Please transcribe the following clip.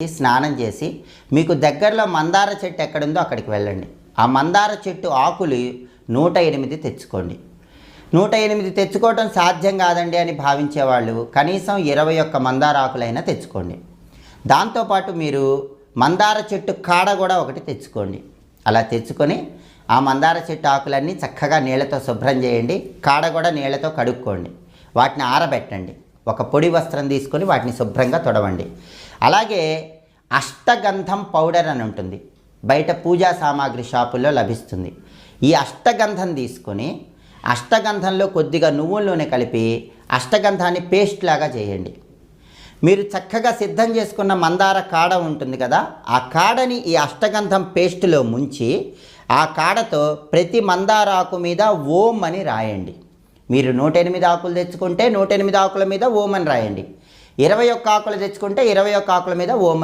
స్నానం చేసి మీకు దగ్గరలో మందార చెట్టు ఎక్కడుందో అక్కడికి వెళ్ళండి. ఆ మందార చెట్టు ఆకులు 108 తెచ్చుకోండి. 108 తెచ్చుకోవడం సాధ్యం కాదండి అని భావించేవాళ్ళు కనీసం 21 మందార ఆకులైనా తెచ్చుకోండి. దాంతోపాటు మీరు మందార చెట్టు కాడ కూడా ఒకటి తెచ్చుకోండి. అలా తెచ్చుకొని ఆ మందార చెట్టు ఆకులన్నీ చక్కగా నీళ్ళతో శుభ్రం చేయండి. కాడ కూడా నీళ్ళతో కడుక్కోండి. వాటిని ఆరబెట్టండి. ఒక పొడి వస్త్రం తీసుకొని వాటిని శుభ్రంగా తొడవండి. అలాగే అష్టగంధం పౌడర్ అని ఉంటుంది, బయట పూజా సామాగ్రి షాపుల్లో లభిస్తుంది. ఈ అష్టగంధం తీసుకొని అష్టగంధంలో కొద్దిగా నువ్వుల నూనె కలిపి అష్టగంధాన్ని పేస్ట్ లాగా చేయండి. మీరు చక్కగా సిద్ధం చేసుకున్న మందార కాడ ఉంటుంది కదా, ఆ కాడని ఈ అష్టగంధం పేస్టులో ముంచి ఆ కాడతో ప్రతి మందార ఆకు మీద ఓం అని రాయండి. మీరు 108 ఆకులు తెచ్చుకుంటే 108 ఆకుల మీద ఓం అని రాయండి. 21 ఆకులు తెచ్చుకుంటే 21 ఆకుల మీద ఓం అని